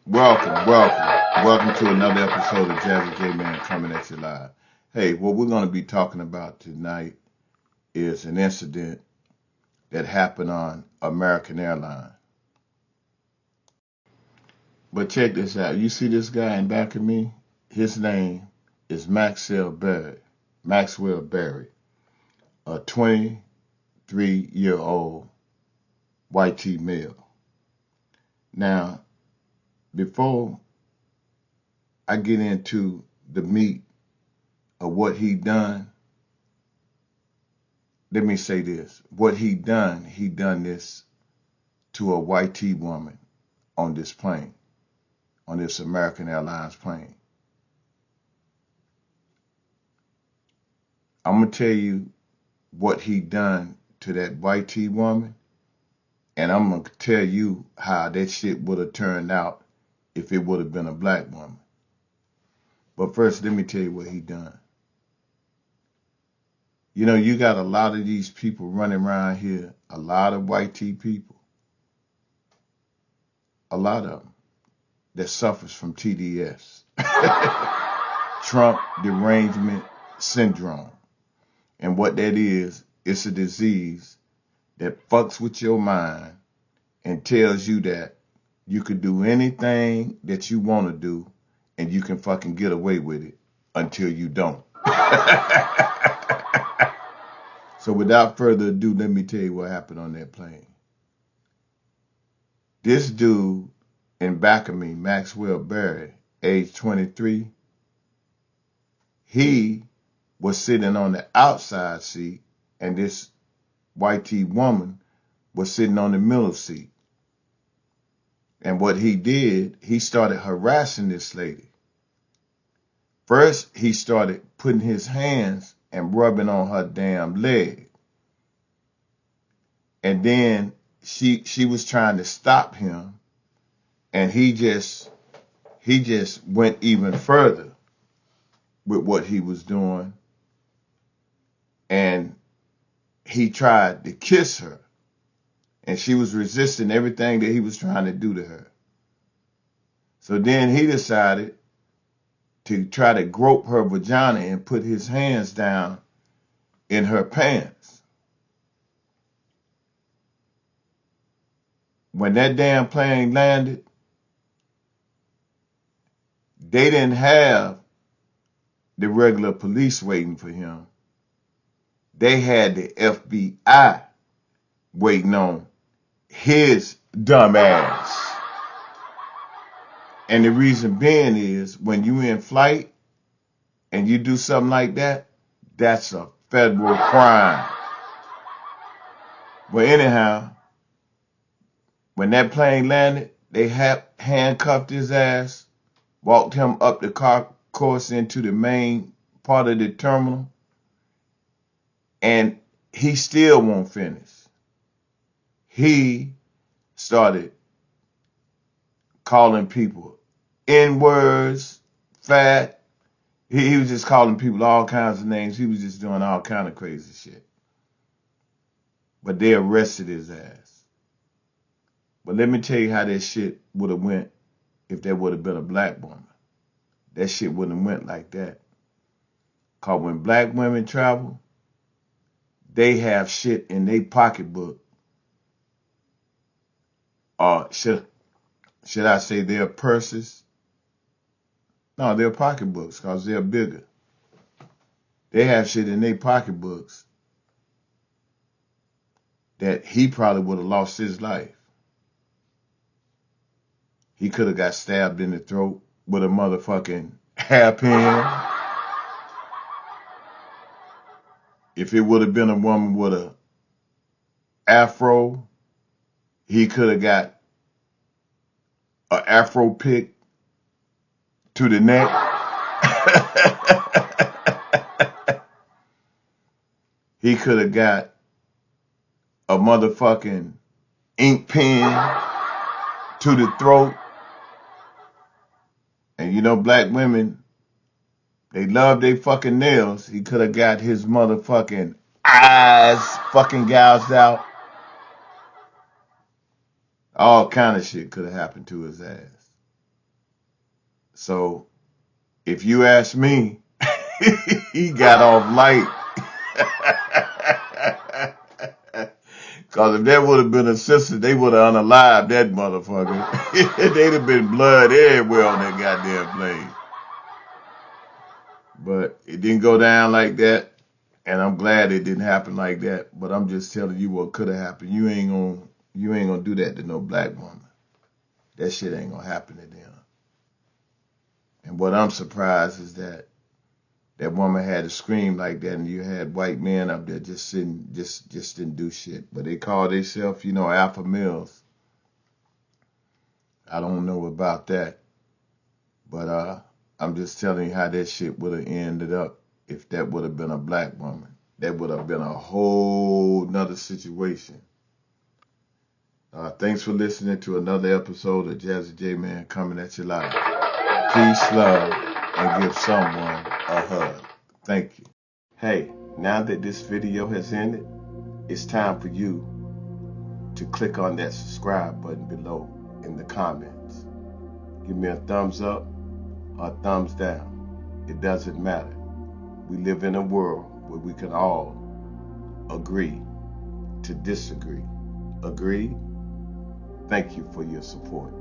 Welcome to another episode of Jazzy J Man coming at you live. Hey, what we're going to be talking about tonight is an incident that happened on American Airlines. But check this out. You see this guy in back of me? His name is Maxwell Berry. Maxwell Berry, a 23-year-old white male. Now, before I get into the meat of what he done, let me say this. What he done this to a white woman on this plane, on this American Airlines plane. I'm going to tell you what he done to that white woman, and I'm going to tell you how that shit would have turned out if it would have been a black woman. But first, let me tell you what he done. You know, you got a lot of these people running around here, a lot of white people, a lot of them that suffers from TDS, Trump derangement syndrome. And what that is, it's a disease that fucks with your mind and tells you that you could do anything that you want to do and you can fucking get away with it until you don't. So without further ado, let me tell you what happened on that plane. This dude in back of me, Maxwell Berry, age 23, he was sitting on the outside seat and this white woman was sitting on the middle seat. And what he did, he started harassing this lady. First, he started putting his hands and rubbing on her damn leg. And then she was trying to stop him, and he just went even further with what he was doing. And he tried to kiss her, and she was resisting everything that he was trying to do to her. So then he decided to try to grope her vagina and put his hands down in her pants. When that damn plane landed, they didn't have the regular police waiting for him. They had the FBI waiting on his dumb ass. And the reason being is when you in flight and you do something like that, that's a federal crime. Well, anyhow, when that plane landed, they handcuffed his ass, walked him up the car course into the main part of the terminal, and he still won't finish. He started calling people N-words, fat. He was just calling people all kinds of names. He was just doing all kind of crazy shit. But they arrested his ass. But let me tell you how that shit would have went if there would have been a black woman. That shit wouldn't have went like that. Cause when black women travel, they have shit in their pocketbook. Or should I say their purses? No, their pocketbooks, cause they're bigger. They have shit in their pocketbooks that he probably would have lost his life. He could have got stabbed in the throat with a motherfucking hairpin. If it would have been a woman with a afro, he could have got an afro pick to the neck. He could have got a motherfucking ink pen to the throat. And you know, black women, they love their fucking nails. He could have got his motherfucking eyes fucking gouged out. All kind of shit could have happened to his ass. So if you ask me, he got off light. Because if that would have been a sister, they would have unalived that motherfucker. They'd have been blood everywhere on that goddamn plane. But it didn't go down like that. And I'm glad it didn't happen like that. But I'm just telling you what could have happened. You ain't gonna do that to no black woman. That shit ain't gonna happen to them. And what I'm surprised is that that woman had to scream like that, and you had white men up there just sitting, just didn't do shit. But they call themselves, alpha males. I don't know about that, but I'm just telling you how that shit would have ended up if that would have been a black woman. That would have been a whole nother situation. Thanks for listening to another episode of Jazzy J Man coming at you live. Peace, love, and give someone a hug. Thank you. Hey, now that this video has ended, it's time for you to click on that subscribe button below in the comments. Give me a thumbs up or a thumbs down. It doesn't matter. We live in a world where we can all agree to disagree. Agreed? Thank you for your support.